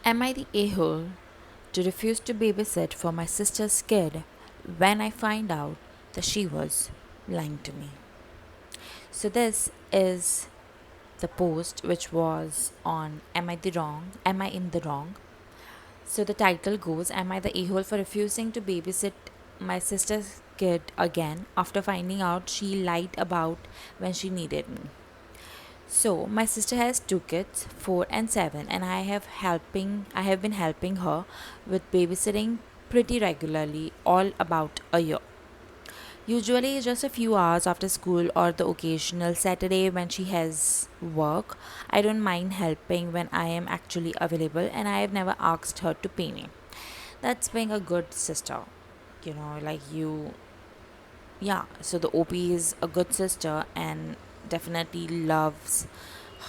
Am I the a hole to refuse to babysit for my sister's kid when I find out that she was lying to me? So, this is the post which was on Am I the Wrong? Am I in the Wrong? So, the title goes Am I the a hole for refusing to babysit my sister's kid again after finding out she lied about when she needed me? So my sister has two kids, 4 and 7, and I have been helping her with babysitting pretty regularly all about a year. Usually just a few hours after school or the occasional Saturday when she has work. I don't mind helping when I am actually available and I have never asked her to pay me. That's being a good sister. Like you yeah, so the OP is a good sister and definitely loves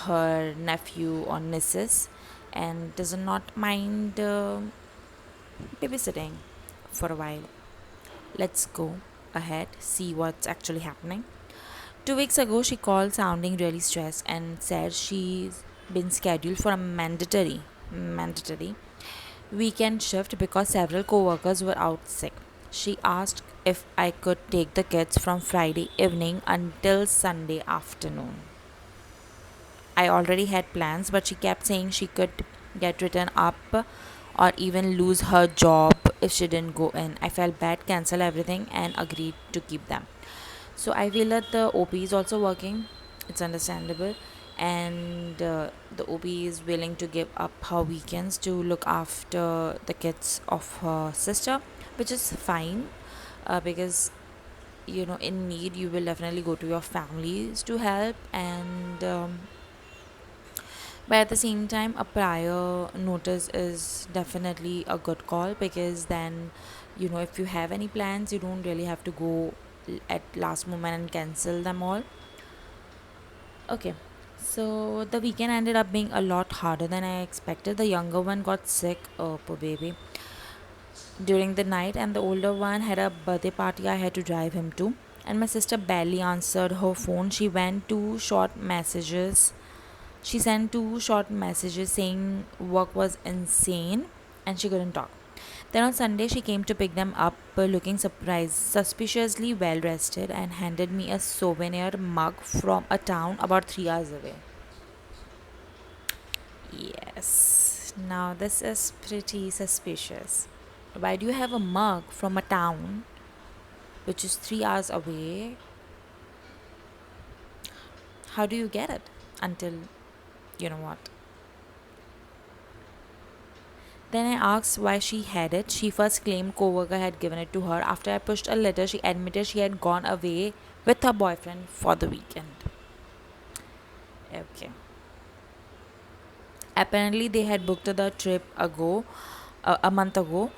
her nephew or nieces and does not mind babysitting for a while. Let's go ahead, see what's actually happening. 2 weeks ago, she called sounding really stressed and said she's been scheduled for a mandatory weekend shift because several co-workers were out sick. She asked if I could take the kids from Friday evening until Sunday afternoon. I already had plans, but she kept saying she could get written up or even lose her job if she didn't go in. I felt bad, cancel everything, and agreed to keep them. So I feel that the OP is also working. It's understandable. And the OP is willing to give up her weekends to look after the kids of her sister, which is fine because in need you will definitely go to your families to help and but at the same time a prior notice is definitely a good call because then if you have any plans you don't really have to go at last moment and cancel them all. Okay, so the weekend ended up being a lot harder than I expected. The younger one got sick, oh poor baby, during the night, and the older one had a birthday party I had to drive him to. And my sister barely answered her phone. She sent two short messages saying work was insane and she couldn't talk. Then on Sunday, she came to pick them up looking surprised, suspiciously well rested, and handed me a souvenir mug from a town about 3 hours away. Yes, now this is pretty suspicious. Why do you have a mug from a town which is 3 hours away? How do you get it? Until you know what? Then I asked why she had it. She first claimed coworker had given it to her. After I pushed a letter, she admitted she had gone away with her boyfriend for the weekend. Okay. Apparently, they had booked the trip a month ago,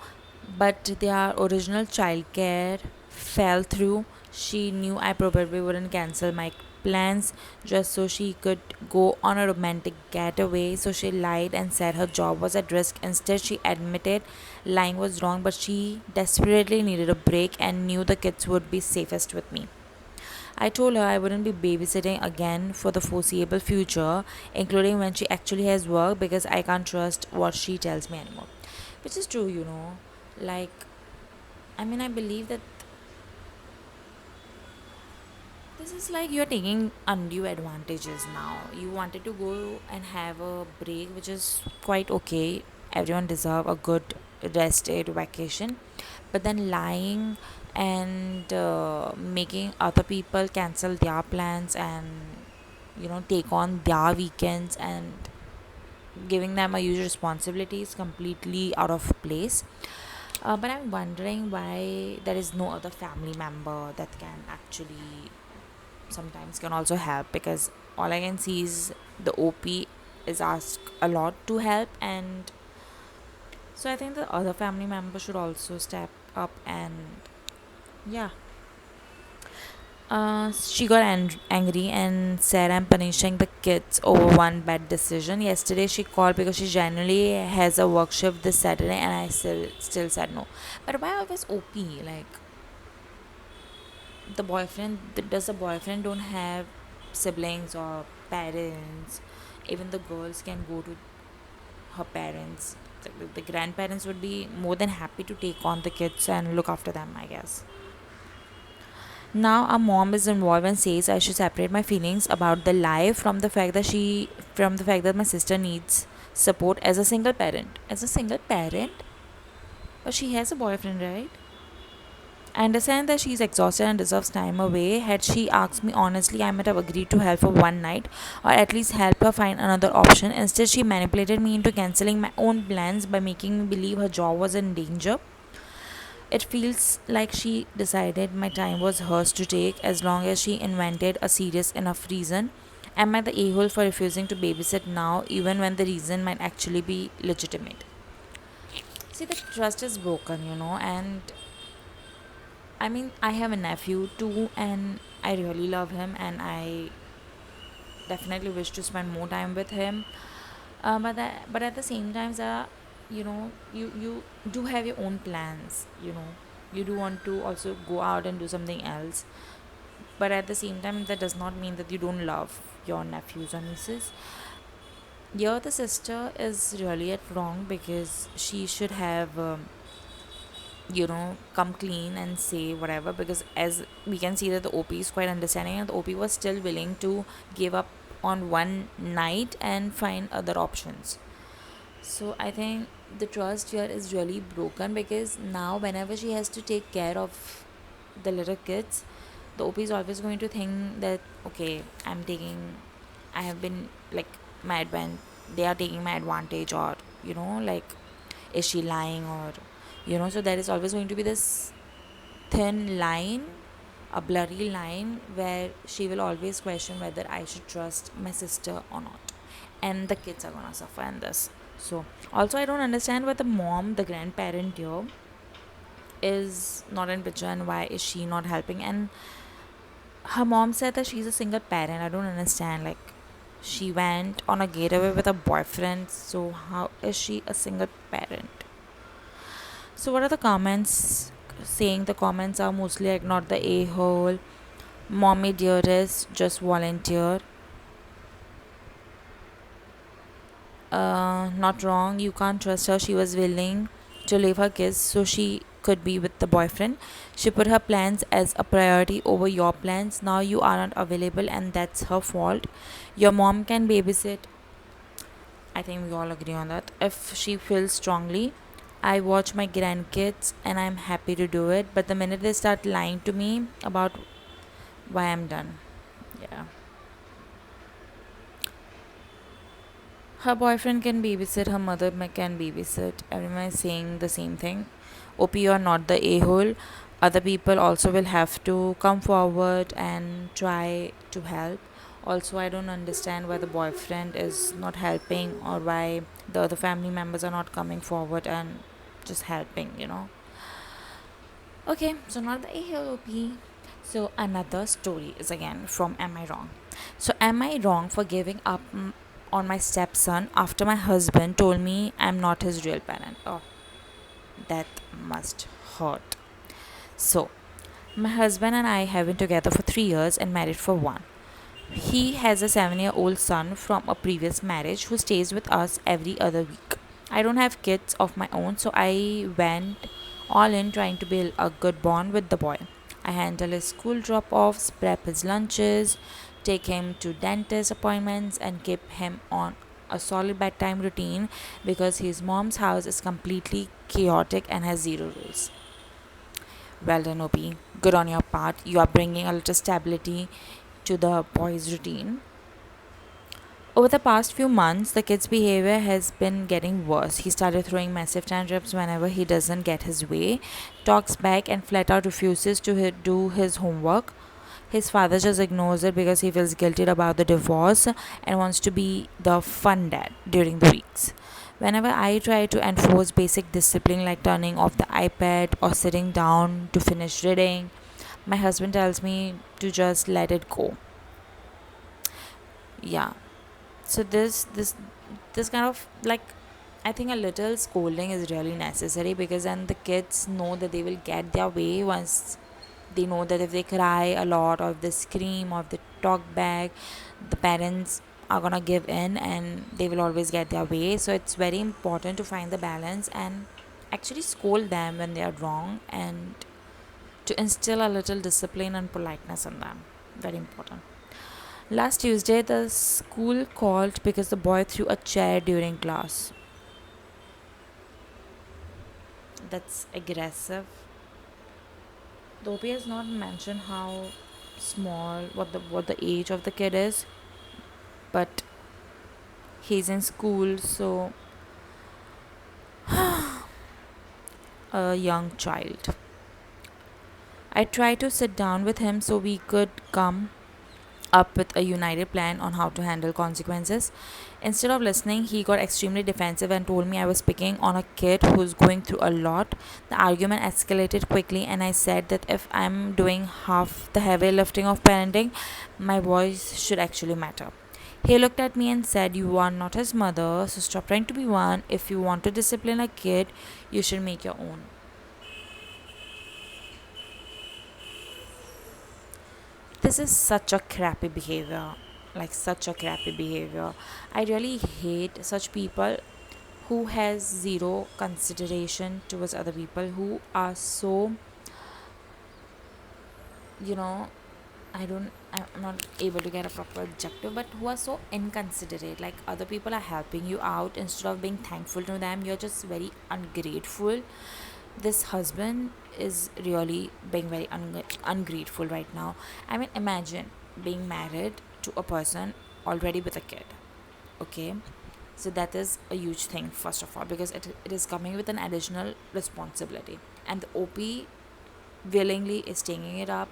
but their original childcare fell through. She knew I probably wouldn't cancel my plans just so she could go on a romantic getaway. So she lied and said her job was at risk. Instead, she admitted lying was wrong, but she desperately needed a break and knew the kids would be safest with me. I told her I wouldn't be babysitting again for the foreseeable future, including when she actually has work, because I can't trust what she tells me anymore. Which is true. Like, I believe that this is like you're taking undue advantages now. You wanted to go and have a break, which is quite okay. Everyone deserve a good rested vacation, but then lying and making other people cancel their plans and take on their weekends and giving them a huge responsibility is completely out of place. But I'm wondering why there is no other family member that can actually sometimes can also help, because all I can see is the OP is asked a lot to help, and so I think the other family member should also step up and yeah. She got angry and said I'm punishing the kids over one bad decision. Yesterday she called because she generally has a work shift this Saturday, and I still said no. But why always OP? Like does the boyfriend don't have siblings or parents? Even the girls can go to her parents, the grandparents would be more than happy to take on the kids and look after them, I guess. Now our mom is involved and says I should separate my feelings about the lie from the fact that my sister needs support as a single parent. As a single parent? But she has a boyfriend, right? I understand that she's exhausted and deserves time away. Had she asked me honestly, I might have agreed to help for one night or at least help her find another option. Instead, she manipulated me into cancelling my own plans by making me believe her job was in danger. It feels like she decided my time was hers to take as long as she invented a serious enough reason. Am I the a hole for refusing to babysit now, even when the reason might actually be legitimate? See, the trust is broken, and I mean, I have a nephew too, and I really love him, and I definitely wish to spend more time with him. But at the same time, you do have your own plans. You do want to also go out and do something else. But at the same time, that does not mean that you don't love your nephews or nieces. Here, the sister is really at wrong because she should have. Come clean and say whatever, because as we can see that the OP is quite understanding and the OP was still willing to give up on one night and find other options. So I think the trust here is really broken because now whenever she has to take care of the little kids, the OP is always going to think that okay, I have been like my advan they are taking my advantage, or like, is she lying, or so there is always going to be this thin line, a blurry line, where she will always question whether I should trust my sister or not, and the kids are gonna suffer in this. So also I don't understand why the mom, the grandparent here, is not in picture, and why is she not helping. And her mom said that she's a single parent. I don't understand, like, she went on a getaway with a boyfriend, so how is she a single parent? So, what are the comments saying? The comments are mostly like, not the a hole, mommy dearest, just volunteer. Not wrong, you can't trust her. She was willing to leave her kids so she could be with the boyfriend. She put her plans as a priority over your plans. Now you are not available, and that's her fault. Your mom can babysit. I think we all agree on that. If she feels strongly, I watch my grandkids and I'm happy to do it. But the minute they start lying to me about why, I'm done. Yeah. Her boyfriend can babysit, her mother can babysit. Everyone is saying the same thing. OP, you're not the a hole. Other people also will have to come forward and try to help. Also, I don't understand why the boyfriend is not helping, or why the other family members are not coming forward and just helping. Okay, so not the a hole OP. So, another story is again from Am I Wrong? So, am I wrong for giving up on my stepson after my husband told me I'm not his real parent? Oh, that must hurt. So, my husband and I have been together for 3 years and married for one. He has a 7-year-old son from a previous marriage who stays with us every other week. I don't have kids of my own, so I went all in trying to build a good bond with the boy. I handle his school drop offs, prep his lunches, take him to dentist appointments, and keep him on a solid bedtime routine because his mom's house is completely chaotic and has zero rules. Well done, OP. Good on your part. You are bringing a little stability to the boys' routine. Over the past few months, the kid's behavior has been getting worse. He started throwing massive tantrums whenever he doesn't get his way, talks back, and flat out refuses to do his homework. His father just ignores it because he feels guilty about the divorce and wants to be the fun dad during the weeks. Whenever I try to enforce basic discipline like turning off the iPad or sitting down to finish reading, my husband tells me to just let it go. Yeah. So this kind of, like, I think a little scolding is really necessary, because then the kids know that they will get their way once they know that if they cry a lot, or if they scream, or if they talk back, the parents are gonna give in and they will always get their way. So it's very important to find the balance and actually scold them when they are wrong, and to instill a little discipline and politeness in them. Very important. Last Tuesday, the school called because the boy threw a chair during class. That's aggressive. The OP has not mentioned how small, what the age of the kid is, but he's in school, so a young child. I tried to sit down with him so we could come up with a united plan on how to handle consequences. Instead of listening, he got extremely defensive and told me I was picking on a kid who's going through a lot. The argument escalated quickly, and I said that if I'm doing half the heavy lifting of parenting, my voice should actually matter. He looked at me and said, "You are not his mother, so stop trying to be one. If you want to discipline a kid, you should make your own." This is such a crappy behavior. Like, such a crappy behavior. I really hate such people who has zero consideration towards other people, who are so, you know, I'm not able to get a proper objective, but who are so inconsiderate. Like, other people are helping you out, instead of being thankful to them, you're just very ungrateful. This husband is really being very ungrateful right now. I mean, imagine being married to a person already with a kid. Okay, so that is a huge thing, first of all, because it is coming with an additional responsibility, and the OP willingly is taking it up,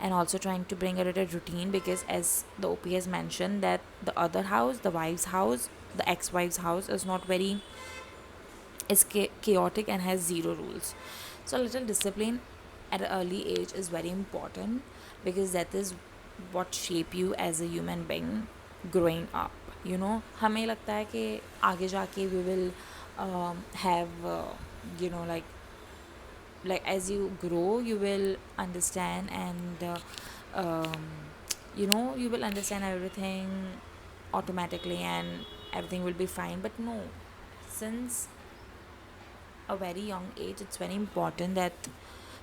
and also trying to bring it at a routine, because as the OP has mentioned, that the other house, the wife's house, the ex-wife's house, is not very, is chaotic and has zero rules. So a little discipline at an early age is very important, because that is what shape you as a human being growing up. हमें लगता है कि आगे जाके we will have like as you grow you will understand, and um, you will understand everything automatically and everything will be fine. But no, since a very young age, it's very important that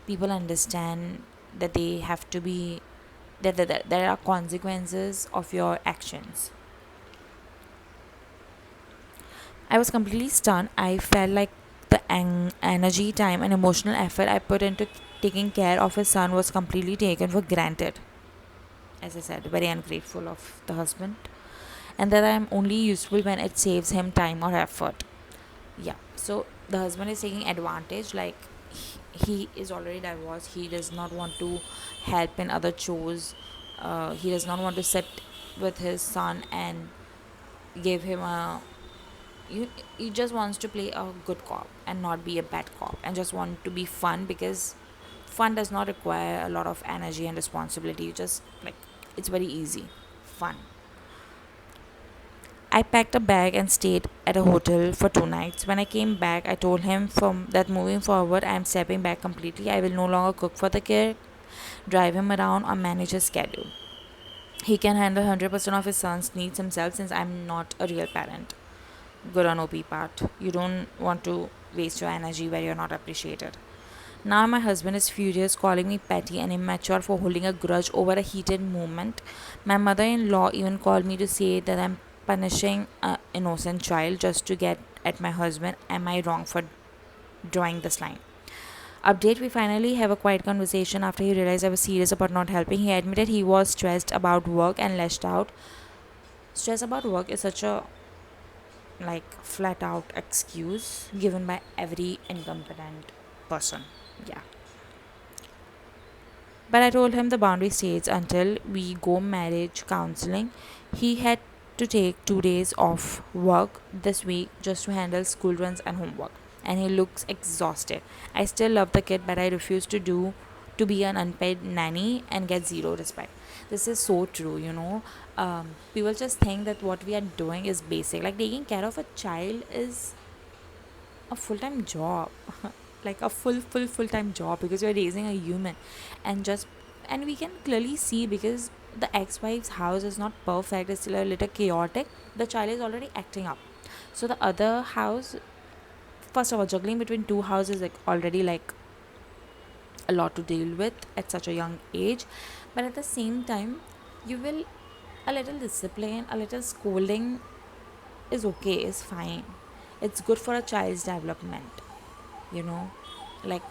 people understand that they have to be, that there are consequences of your actions. I was completely stunned. I felt like the energy, time, and emotional effort I put into taking care of his son was completely taken for granted. As I said, very ungrateful of the husband, and that I am only useful when it saves him time or effort. Yeah, so the husband is taking advantage, like he is already divorced, he does not want to help in other chores, he does not want to sit with his son and give him a, he just wants to play a good cop and not be a bad cop, and just want to be fun, because fun does not require a lot of energy and responsibility. You just, like, it's very easy fun. I packed a bag and stayed at a hotel for 2 nights. When I came back, I told him from that moving forward, I am stepping back completely. I will no longer cook for the kid, drive him around, or manage his schedule. He can handle 100% of his son's needs himself, since I'm not a real parent. Good on OP part. You don't want to waste your energy where you're not appreciated. Now my husband is furious, calling me petty and immature for holding a grudge over a heated moment. My mother-in-law even called me to say that I'm punishing an innocent child just to get at my husband. Am I wrong for drawing this line? Update: we finally have a quiet conversation after he realized I was serious about not helping. He admitted he was stressed about work and lashed out. Stress about work is such a, like, flat out excuse given by every incompetent person. Yeah. But I told him the boundary stays until we go marriage counseling. He had to take 2 days off work this week just to handle school runs and homework. And he looks exhausted. I still love the kid, but I refuse to be an unpaid nanny and get zero respect. This is so true. People just think that what we are doing is basic. Like, taking care of a child is a full-time job. Like a full-time job, because you're raising a human. And just, and we can clearly see, because the ex-wife's house is not perfect, it's still a little chaotic, the child is already acting up. So the other house, first of all, juggling between two houses like already like a lot to deal with at such a young age. But at the same time, you will, a little discipline, a little scolding is okay, is fine. It's good for a child's development, you know. Like,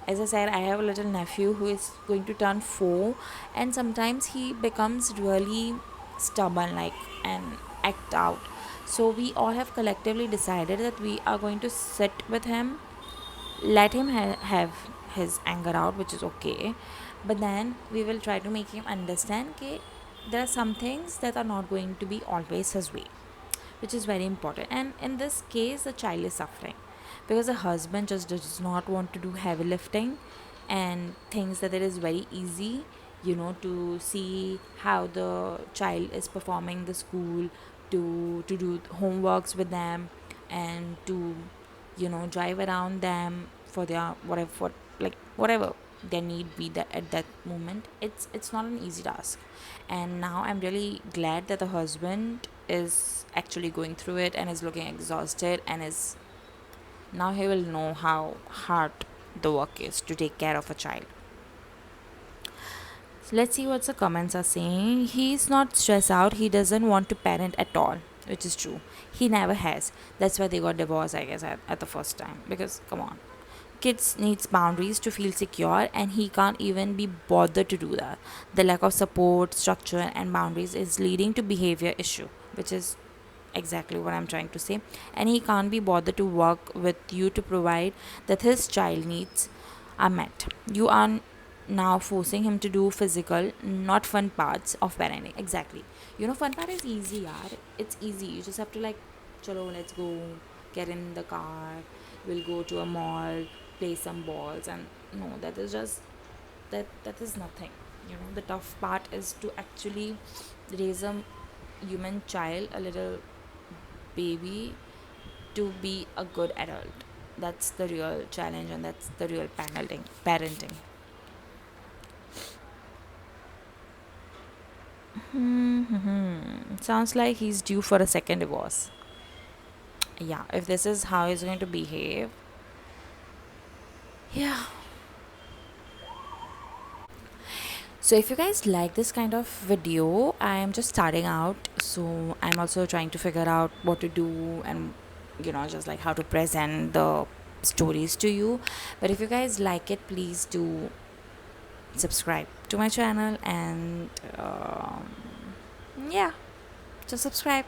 as I said, I have a little nephew who is going to turn 4, and sometimes he becomes really stubborn, like, and act out. So we all have collectively decided that we are going to sit with him, let him have his anger out, which is okay, but then we will try to make him understand that there are some things that are not going to be always his way, which is very important. And in this case, the child is suffering because the husband just does not want to do heavy lifting and thinks that it is very easy, to see how the child is performing the school, to do homeworks with them, and to drive around them for their whatever, for like whatever their need be that at that moment. It's not an easy task. And now I'm really glad that the husband is actually going through it and is looking exhausted, and is now he will know how hard the work is to take care of a child. So let's see what the comments are saying. He's not stressed out, he doesn't want to parent at all, which is true. He never has. That's why they got divorced, I guess, at the first time. Because come on, kids needs boundaries to feel secure, and he can't even be bothered to do that. The lack of support, structure, and boundaries is leading to behavior issue, which is exactly what I'm trying to say. And he can't be bothered to work with you to provide that his child needs are met. You are now forcing him to do physical, not fun parts of parenting. Exactly. Fun part is easy, yaar. It's easy. You just have to like, chalo, let's go, get in the car, we'll go to a mall, play some balls, and no, that is just that is nothing. The tough part is to actually raise a human child, a little baby, to be a good adult. That's the real challenge, and that's the real parenting. Sounds like he's due for a second divorce. Yeah, if this is how he's going to behave. Yeah. So if you guys like this kind of video, I am just starting out, so I'm also trying to figure out what to do, and just like how to present the stories to you. But if you guys like it, please do subscribe to my channel, and yeah, just subscribe.